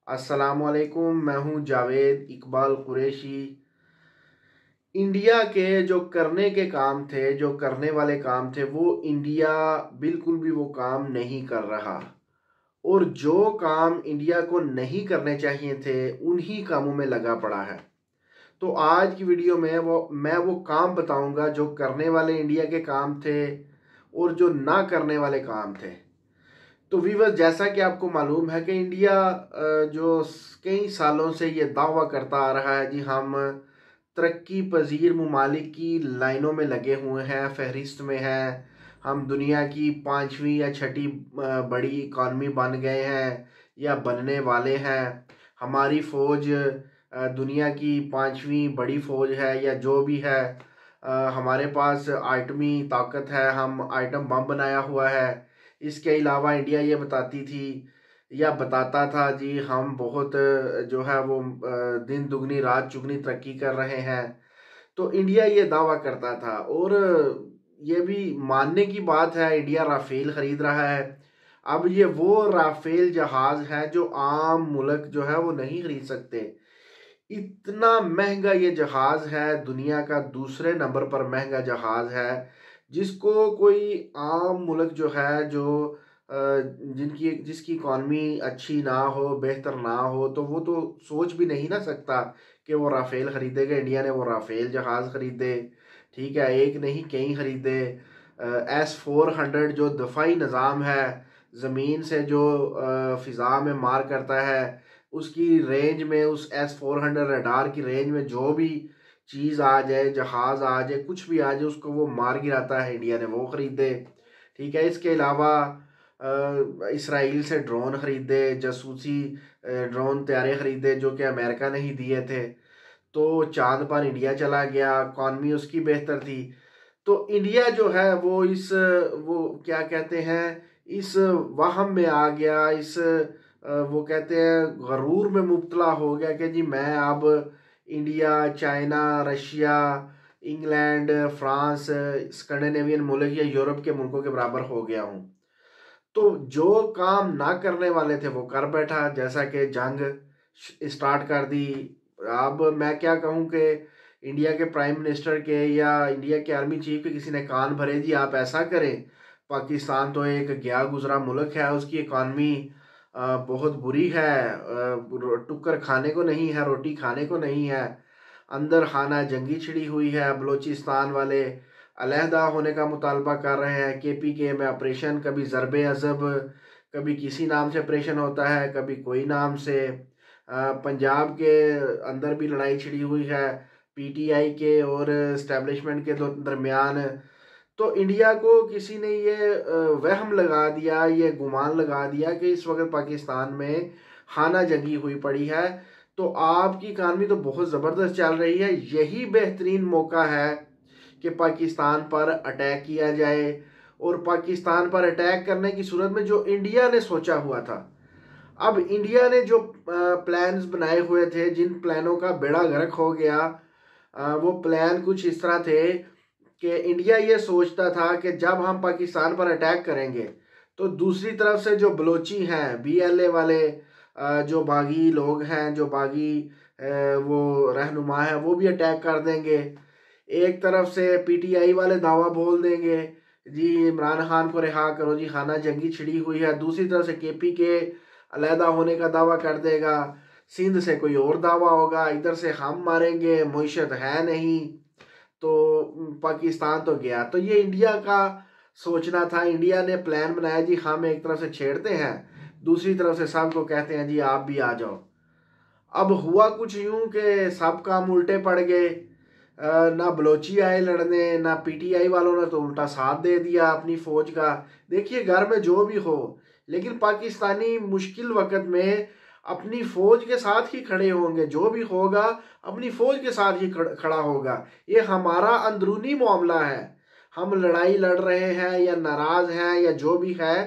अस्सलामुअलैकुम। मैं हूं जावेद इकबाल कुरैशी। इंडिया के जो करने के काम थे, जो करने वाले काम थे, वो इंडिया बिल्कुल भी वो काम नहीं कर रहा। और जो काम इंडिया को नहीं करने चाहिए थे उन्हीं कामों में लगा पड़ा है। तो आज की वीडियो में मैं वो काम बताऊंगा जो करने वाले इंडिया के काम थे और जो ना करने वाले काम थे। तो वीवर, जैसा कि आपको मालूम है कि इंडिया जो कई सालों से ये दावा करता आ रहा है, जी हम तरक्की पजीर ममालिक की लाइनों में लगे हुए हैं, फहरिस्त में हैं, हम दुनिया की पांचवी या छठी बड़ी इकॉनमी बन गए हैं या बनने वाले हैं। हमारी फ़ौज दुनिया की पांचवी बड़ी फ़ौज है या जो भी है। हमारे पास आइटमी ताकत है, हम आइटम बम बनाया हुआ है। इसके अलावा इंडिया ये बताती थी या बताता था, जी हम बहुत जो है वो दिन दुगनी रात चुगनी तरक्की कर रहे हैं। तो इंडिया ये दावा करता था। और ये भी मानने की बात है, इंडिया राफेल खरीद रहा है। अब ये वो राफेल जहाज है जो आम मुल्क जो है वो नहीं खरीद सकते। इतना महंगा ये जहाज है, दुनिया का दूसरे नंबर पर महंगा जहाज है, जिसको कोई आम मुल्क जो है, जो जिनकी जिसकी इकॉनमी अच्छी ना हो, बेहतर ना हो, तो वो तो सोच भी नहीं ना सकता कि वो राफेल खरीदेगा। इंडिया ने वो राफेल जहाज खरीदे, ठीक है, एक नहीं कई खरीदे। S-400 जो दफाई निज़ाम है, ज़मीन से जो फ़िज़ा में मार करता है, उसकी रेंज में, उस S-400 रडार की रेंज में जो भी चीज़ आ जाए, जहाज़ आ जाए, कुछ भी आ जाए, उसको वो मार गिराता है। इंडिया ने वो ख़रीदे, ठीक है। इसके अलावा इसराइल से ड्रोन ख़रीदे, जासूसी ड्रोन तैयारे ख़रीदे जो कि अमेरिका ने ही दिए थे। तो चांद पर इंडिया चला गया, इकॉनमी उसकी बेहतर थी। तो इंडिया जो है वो क्या कहते हैं, इस वहम में आ गया, इस वो कहते हैं गरूर में मुब्तला हो गया कि जी मैं अब India, China, Russia, England, France, Scandinavian मुल्क या यूरोप के मुल्कों के बराबर हो गया हूँ। तो जो काम ना करने वाले थे वो कर बैठा, जैसा कि जंग स्टार्ट कर दी। अब मैं क्या कहूँ कि इंडिया के प्राइम मिनिस्टर के या इंडिया के आर्मी चीफ के किसी ने कान भरे, जी आप ऐसा करें। पाकिस्तान तो एक गया गुजरा मुल्क है, उसकी इकॉनमी बहुत बुरी है, टुक्कर खाने को नहीं है, रोटी खाने को नहीं है, अंदर खाना जंगी छिड़ी हुई है। बलूचिस्तान वाले अलहदा होने का मुतालबा कर रहे हैं। KPK में ऑपरेशन, कभी ज़रबे अज़ब, कभी किसी नाम से ऑपरेशन होता है, कभी कोई नाम से। पंजाब के अंदर भी लड़ाई छिड़ी हुई है PTI के और इस्टेब्लिशमेंट के दरमियान। तो इंडिया को किसी ने ये वहम लगा दिया, ये गुमान लगा दिया कि इस वक्त पाकिस्तान में खाना जंगी हुई पड़ी है, तो आपकी इकानमी तो बहुत ज़बरदस्त चल रही है, यही बेहतरीन मौका है कि पाकिस्तान पर अटैक किया जाए। और पाकिस्तान पर अटैक करने की सूरत में जो इंडिया ने सोचा हुआ था, अब इंडिया ने जो प्लान्स बनाए हुए थे, जिन प्लानों का बेड़ा गर्क हो गया, वो प्लान कुछ इस तरह थे कि इंडिया ये सोचता था कि जब हम पाकिस्तान पर अटैक करेंगे तो दूसरी तरफ से जो बलोची हैं, BLA वाले, जो बागी लोग हैं, जो बागी वो रहनुमा है, वो भी अटैक कर देंगे। एक तरफ से PTI वाले दावा बोल देंगे, जी इमरान खान को रिहा करो, जी खाना जंगी छिड़ी हुई है। दूसरी तरफ से KPK अलहदा होने का दावा कर देगा, सिंध से कोई और दावा होगा, इधर से हम मारेंगे, मुईशत है नहीं, तो पाकिस्तान तो गया। तो ये इंडिया का सोचना था। इंडिया ने प्लान बनाया, जी हम एक तरफ से छेड़ते हैं, दूसरी तरफ से सबको कहते हैं जी आप भी आ जाओ। अब हुआ कुछ यूं कि सब काम उल्टे पड़ गए। ना बलोची आए लड़ने, ना PTI वालों ने तो उल्टा साथ दे दिया अपनी फौज का। देखिए, घर में जो भी हो, लेकिन पाकिस्तानी मुश्किल वक्त में अपनी फौज के साथ ही खड़े होंगे। जो भी होगा अपनी फौज के साथ ही खड़ा होगा। ये हमारा अंदरूनी मामला है, हम लड़ाई लड़ रहे हैं या नाराज हैं या जो भी है,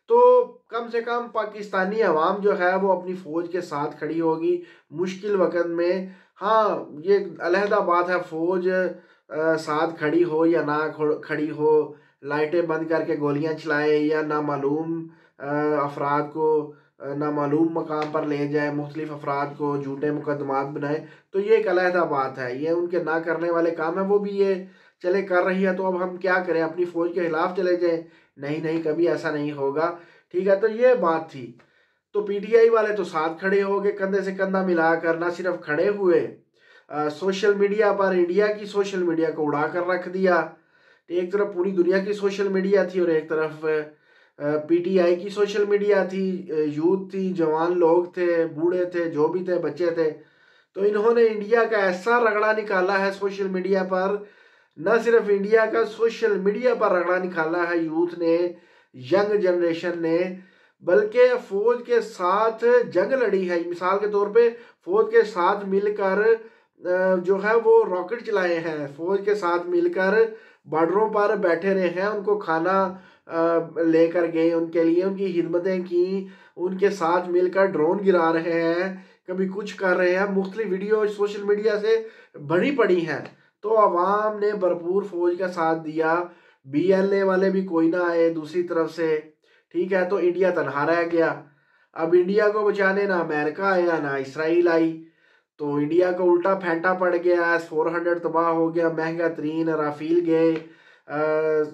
तो कम से कम पाकिस्तानी अवाम जो है वो अपनी फौज के साथ खड़ी होगी मुश्किल वक्त में। हाँ, ये अलहदा बात है, फौज साथ खड़ी हो या ना खड़ी हो, लाइटें बंद करके गोलियां चलाए या ना मालूम अफराद को नामालूम मकाम पर ले जाए, मुख्तलिफ अफराद को झूठे मुकदमात बनाए, तो ये एक अलहदा बात है, ये उनके ना करने वाले काम है। वो भी ये चले कर रही है तो अब हम क्या करें, अपनी फ़ौज के खिलाफ चले जाए? नहीं नहीं, कभी ऐसा नहीं होगा। ठीक है, तो ये बात थी। तो पीटीआई वाले तो साथ खड़े हो गए, कंधे से कंधा मिलाकर, ना सिर्फ खड़े हुए, सोशल मीडिया पर इंडिया की सोशल मीडिया को उड़ा कर रख दिया। एक तरफ पूरी दुनिया की सोशल मीडिया थी और एक तरफ पीटीआई की सोशल मीडिया थी। यूथ थी, जवान लोग थे, बूढ़े थे, जो भी थे, बच्चे थे। तो इन्होंने इंडिया का ऐसा रगड़ा निकाला है सोशल मीडिया पर, न सिर्फ इंडिया का, सोशल मीडिया पर रगड़ा निकाला है यूथ ने, यंग जनरेशन ने, बल्कि फौज के साथ जंग लड़ी है। मिसाल के तौर पे फौज के साथ मिलकर जो है वो रॉकेट चलाए हैं, फौज के साथ मिलकर बॉर्डरों पर बैठे रहे हैं, उनको खाना लेकर गए, उनके लिए उनकी खिदमतें की, उनके साथ मिलकर ड्रोन गिरा रहे हैं, कभी कुछ कर रहे हैं। मुख्तलिफ वीडियो सोशल मीडिया से बड़ी पड़ी हैं। तो अवाम ने भरपूर फौज का साथ दिया, बीएलए वाले भी कोई ना आए दूसरी तरफ से। ठीक है, तो इंडिया तनहा रह गया। अब इंडिया को बचाने ना अमेरिका आया ना इसराइल आई, तो इंडिया को उल्टा फेंटा पड़ गया। S-400 तबाह हो गया, महंगा तरीन राफेल गए,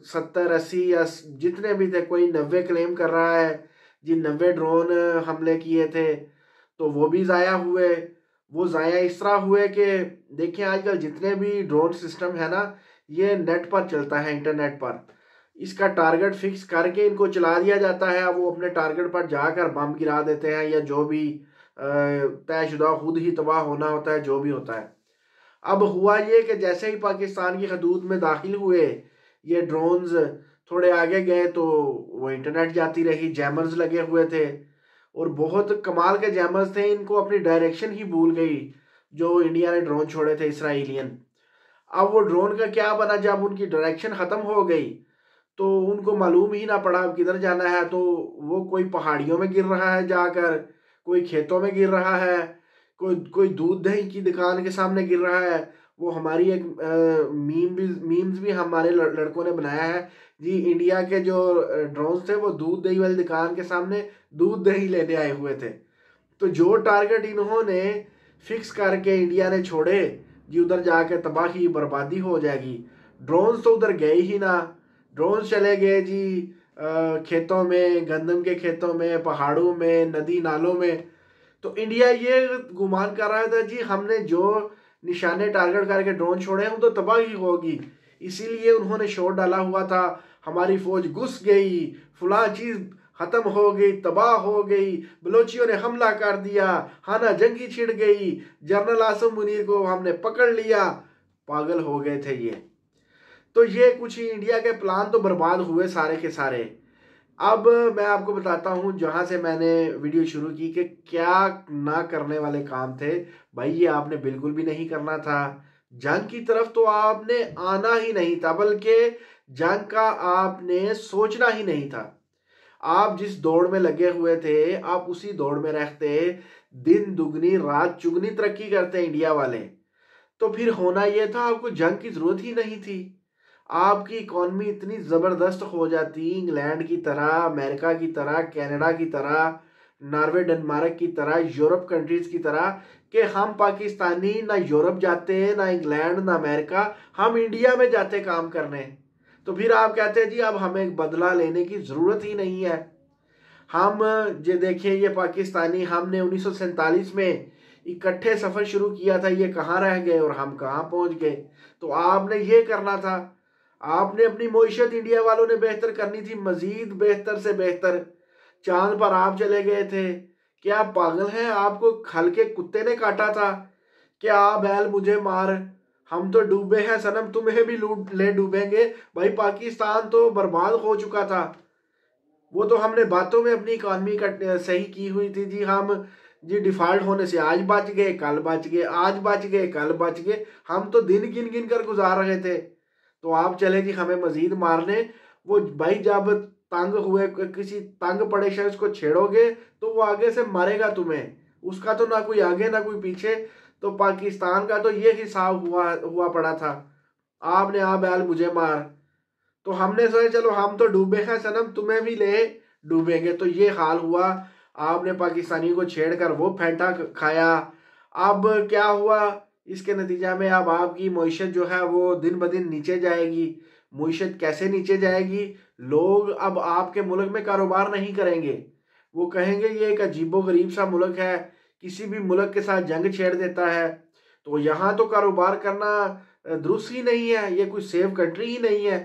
70-80 या जितने भी थे, कोई 90 क्लेम कर रहा है जी, 90 ड्रोन हमले किए थे, तो वो भी ज़ाया हुए। वो ज़ाया इस तरह हुए कि देखिए आजकल जितने भी ड्रोन सिस्टम है ना, ये नेट पर चलता है, इंटरनेट पर। इसका टारगेट फिक्स करके इनको चला दिया जाता है, वो अपने टारगेट पर जाकर बम गिरा देते हैं, या जो भी तयशुदा खुद ही तबाह होना होता है, जो भी होता है। अब हुआ ये कि जैसे ही पाकिस्तान की हदूद में दाखिल हुए ये ड्रोन्स, थोड़े आगे गए तो वो इंटरनेट जाती रही, जैमर्स लगे हुए थे, और बहुत कमाल के जैमर्स थे। इनको अपनी डायरेक्शन ही भूल गई जो इंडिया ने ड्रोन छोड़े थे इसराइलियन। अब वो ड्रोन का क्या बना, जब उनकी डायरेक्शन ख़त्म हो गई तो उनको मालूम ही ना पड़ा किधर जाना है। तो वो कोई पहाड़ियों में गिर रहा है जाकर, कोई खेतों में गिर रहा है, कोई कोई दूध दही की दुकान के सामने गिर रहा है। वो हमारी एक मीम्स भी हमारे लड़कों ने बनाया है जी, इंडिया के जो ड्रोन्स थे वो दूध दही वाली दुकान के सामने दूध दही लेने आए हुए थे। तो जो टारगेट इन्होंने फिक्स करके इंडिया ने छोड़े जी, उधर जाके तबाही बर्बादी हो जाएगी। ड्रोन्स तो उधर गए ही ना, ड्रोन्स चले गए जी खेतों में, गंदम के खेतों में, पहाड़ों में, नदी नालों में। तो इंडिया ये गुमान कर रहा था जी, हमने जो निशाने टारगेट करके ड्रोन छोड़े हैं वो तो तबाही होगी, इसीलिए उन्होंने शोर डाला हुआ था, हमारी फौज घुस गई, फलां चीज़ ख़त्म हो गई, तबाह हो गई, बलोचियों ने हमला कर दिया, हाना जंगी छिड़ गई, जनरल आसिम मुनीर को हमने पकड़ लिया। पागल हो गए थे ये। तो ये कुछ ही इंडिया के प्लान तो बर्बाद हुए सारे के सारे। अब मैं आपको बताता हूँ जहाँ से मैंने वीडियो शुरू की कि क्या ना करने वाले काम थे। भाई ये आपने बिल्कुल भी नहीं करना था, जंग की तरफ तो आपने आना ही नहीं था, बल्कि जंग का आपने सोचना ही नहीं था। आप जिस दौड़ में लगे हुए थे आप उसी दौड़ में रहते, दिन दुगनी रात चुगनी तरक्की करते इंडिया वाले। तो फिर होना यह था, आपको जंग की जरूरत ही नहीं थी। आपकी इकॉनमी इतनी ज़बरदस्त हो जाती, इंग्लैंड की तरह, अमेरिका की तरह, कनाडा की तरह, नॉर्वे डेनमार्क की तरह, यूरोप कंट्रीज़ की तरह, कि हम पाकिस्तानी ना यूरोप जाते, ना इंग्लैंड, ना अमेरिका, हम इंडिया में जाते काम करने। तो फिर आप कहते हैं जी अब हमें बदला लेने की ज़रूरत ही नहीं है। हम ये देखिए, ये पाकिस्तानी, हमने 1947 में इकट्ठे सफ़र शुरू किया था, ये कहाँ रह गए और हम कहाँ पहुँच गए। तो आपने ये करना था, आपने अपनी मईशत इंडिया वालों ने बेहतर करनी थी, मजीद बेहतर से बेहतर। चांद पर आप चले गए थे, क्या आप पागल हैं? आपको खल के कुत्ते ने काटा था? क्या आप बैल मुझे मार, हम तो डूबे हैं सनम, तुम्हें भी लूट ले डूबेंगे। भाई पाकिस्तान तो बर्बाद हो चुका था, वो तो हमने बातों में अपनी इकॉनमी का सही की हुई थी जी। हम जी डिफॉल्ट होने से आज बच गए, कल बच गए, आज बच गए, कल बच गए, हम तो दिन गिन गिन कर गुजार रहे थे। तो आप चले जी हमें मजीद मारने। वो भाई जब तंग हुए, किसी तंग पड़े शख्स को छेड़ोगे तो वो आगे से मारेगा तुम्हें, उसका तो ना कोई आगे ना कोई पीछे। तो पाकिस्तान का तो ये हिसाब हुआ पड़ा था, आपने आ बैल मुझे मार। तो हमने सोचा चलो हम तो डूबे हैं सनम, तुम्हें भी ले डूबेंगे। तो ये हाल हुआ। आपने पाकिस्तानी को छेड़कर वो फेंटा खाया। अब क्या हुआ, इसके नतीजा में अब आपकी मईशत जो है वो दिन ब दिन नीचे जाएगी। मईशत कैसे नीचे जाएगी, लोग अब आपके मुल्क में कारोबार नहीं करेंगे। वो कहेंगे ये एक अजीबो गरीब सा मुल्क है, किसी भी मुल्क के साथ जंग छेड़ देता है, तो यहाँ तो कारोबार करना दुरुस्त ही नहीं है, ये कोई सेफ कंट्री ही नहीं है।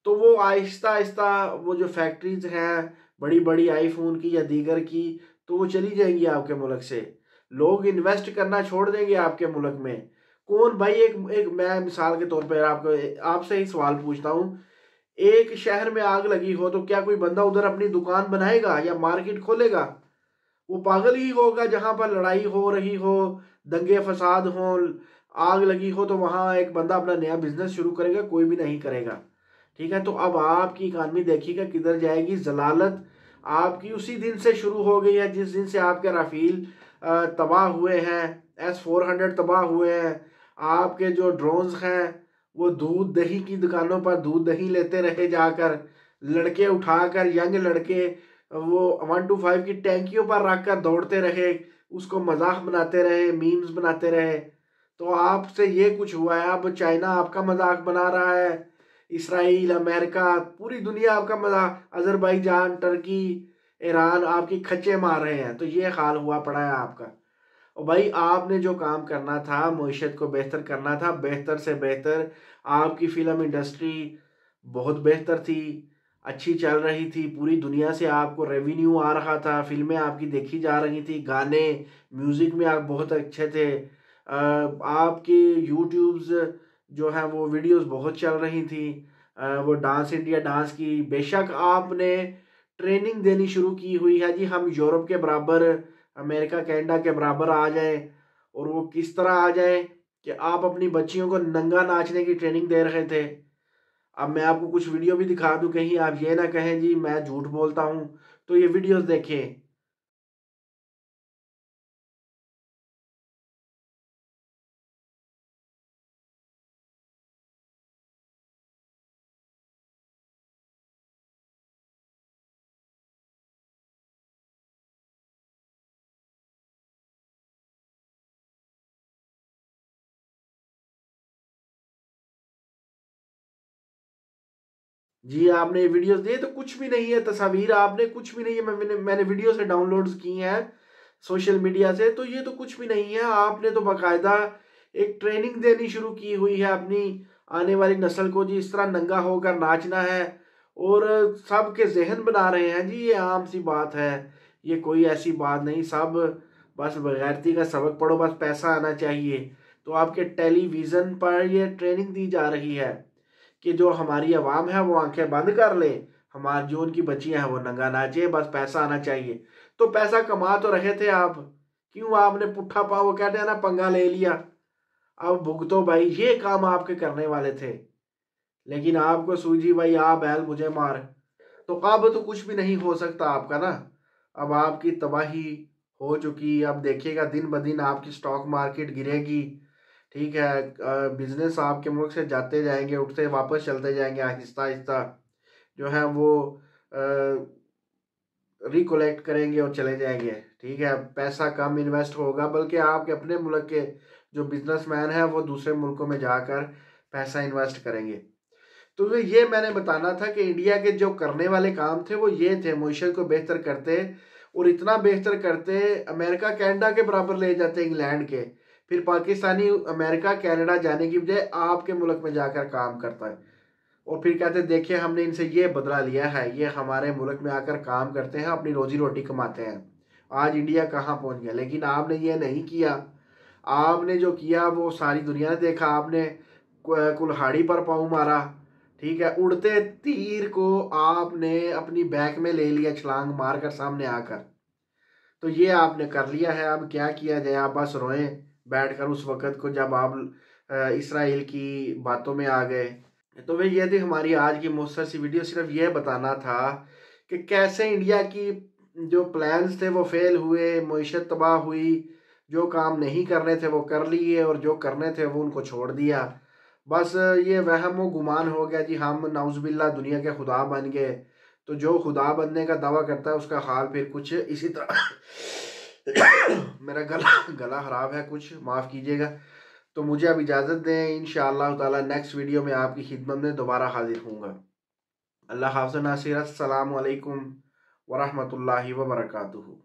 तो वो आहिस्ता आहिस्ता वो जो फैक्ट्रीज हैं बड़ी बड़ी आईफोन की या दीगर की, तो वो चली जाएंगी आपके मुल्क से। लोग इन्वेस्ट करना छोड़ देंगे आपके मुल्क में। कौन भाई, एक एक मैं मिसाल के तौर पर आपको आपसे ही सवाल पूछता हूँ, एक शहर में आग लगी हो तो क्या कोई बंदा उधर अपनी दुकान बनाएगा या मार्केट खोलेगा? वो पागल ही होगा। जहां पर लड़ाई हो रही हो, दंगे फसाद हो, आग लगी हो, तो वहां एक बंदा अपना नया बिजनेस शुरू करेगा? कोई भी नहीं करेगा। ठीक है, तो अब आपकी इकानमी देखिएगा किधर जाएगी। जलालत आपकी उसी दिन से शुरू हो गई है जिस दिन से आपके राफेल तबाह हुए हैं, S-400 तबाह हुए हैं। आपके जो ड्रोन्स हैं वो दूध दही की दुकानों पर दूध दही लेते रहे जाकर, लड़के उठाकर, यंग लड़के वो 125 की टैंकियों पर रख कर दौड़ते रहे, उसको मजाक बनाते रहे, मीम्स बनाते रहे। तो आपसे ये कुछ हुआ है। अब चाइना आपका मजाक बना रहा है, इसराइल, अमेरिका, पूरी दुनिया आपका मजाक, अजरबैजान, टर्की, ईरान आपकी खच्चे मार रहे हैं। तो ये हाल हुआ पड़ा है आपका। और भाई आपने जो काम करना था, मईशत को बेहतर करना था, बेहतर से बेहतर। आपकी फिल्म इंडस्ट्री बहुत बेहतर थी, अच्छी चल रही थी, पूरी दुनिया से आपको रेवेन्यू आ रहा था, फिल्में आपकी देखी जा रही थी, गाने म्यूजिक में आप बहुत अच्छे थे। आपकी यूट्यूब्स जो है वो वीडियोस बहुत चल रही थी। वो डांस इंडिया डांस की बेशक आपने ट्रेनिंग देनी शुरू की हुई है जी, हम यूरोप के बराबर, अमेरिका कनाडा के बराबर आ जाए। और वो किस तरह आ जाए कि आप अपनी बच्चियों को नंगा नाचने की ट्रेनिंग दे रहे थे। अब मैं आपको कुछ वीडियो भी दिखा दूं, कहीं आप ये ना कहें जी मैं झूठ बोलता हूं। तो ये वीडियोस देखें। जी आपने ये वीडियोस दिए तो कुछ भी नहीं है, तस्वीर आपने कुछ भी नहीं है, मैंने वीडियो से डाउनलोड्स की हैं सोशल मीडिया से, तो ये तो कुछ भी नहीं है। आपने तो बाकायदा एक ट्रेनिंग देनी शुरू की हुई है अपनी आने वाली नस्ल को जी, इस तरह नंगा होकर नाचना है। और सबके जहन बना रहे हैं जी, ये आम सी बात है, ये कोई ऐसी बात नहीं। सब बस बगैरती का सबक पढ़ो, बस पैसा आना चाहिए। तो आपके टेलीविज़न पर ये ट्रेनिंग दी जा रही है कि जो हमारी आवाम है वो आंखें बंद कर ले, हमारी जो उनकी बच्चियां हैं वो नंगा नाचे, बस पैसा आना चाहिए। तो पैसा कमा तो रहे थे आप, क्यों आपने पुट्ठा पा वो कहते हैं ना पंगा ले लिया? अब भुगतो भाई, ये काम आपके करने वाले थे, लेकिन आपको सूझी भाई आ बैल मुझे मार। तो अब तो कुछ भी नहीं हो सकता आपका ना। अब आपकी तबाही हो चुकी। अब देखिएगा दिन ब दिन आपकी स्टॉक मार्केट गिरेगी। ठीक है, बिजनेस आपके मुल्क से जाते जाएंगे, उठते वापस चलते जाएंगे, आहिस्ता आहिस्ता जो है वो रिकोलेक्ट करेंगे और चले जाएंगे। ठीक है, पैसा कम इन्वेस्ट होगा, बल्कि आपके अपने मुल्क के जो बिजनेसमैन हैं वो दूसरे मुल्कों में जाकर पैसा इन्वेस्ट करेंगे। तो ये मैंने बताना था कि इंडिया के जो करने वाले काम थे वो ये थे, मईशत को बेहतर करते, और इतना बेहतर करते अमेरिका कनाडा के बराबर ले जाते इंग्लैंड के। फिर पाकिस्तानी अमेरिका कनाडा जाने की बजाय आपके मुल्क में जाकर काम करता है, और फिर कहते देखिए हमने इनसे ये बदला लिया है, ये हमारे मुल्क में आकर काम करते हैं, अपनी रोजी रोटी कमाते हैं। आज इंडिया कहाँ पहुँच गया, लेकिन आपने ये नहीं किया। आपने जो किया वो सारी दुनिया ने देखा। आपने कुल्हाड़ी पर पाँव मारा। ठीक है, उड़ते तीर को आपने अपनी बैक में ले लिया छलांग मारकर सामने आकर। तो ये आपने कर लिया है। अब क्या किया जाए, आप बस रोएं बैठकर उस वक़्त को जब आप इसराइल की बातों में आ गए। तो वे ये थी हमारी आज की मुख्तसर सी वीडियो, सिर्फ ये बताना था कि कैसे इंडिया की जो प्लान्स थे वो फेल हुए, मईशत तबाह हुई, जो काम नहीं करने थे वो कर लिए और जो करने थे वो उनको छोड़ दिया। बस ये वहम व गुमान हो गया जी, हम नाउज़ुबिल्लाह दुनिया के खुदा बन गए। तो जो खुदा बनने का दावा करता है उसका हाल फिर कुछ इसी तरह मेरा गला खराब है कुछ, माफ़ कीजिएगा। तो मुझे अब इजाज़त दें, इंशाअल्लाह ताला नेक्स्ट वीडियो में आपकी खिदमत में दोबारा हाजिर होऊंगा। अल्लाह हाफ़िज़ नासिर, अस्सलामु अलैकुम वरहमतुल्लाहि वबरकातुहू।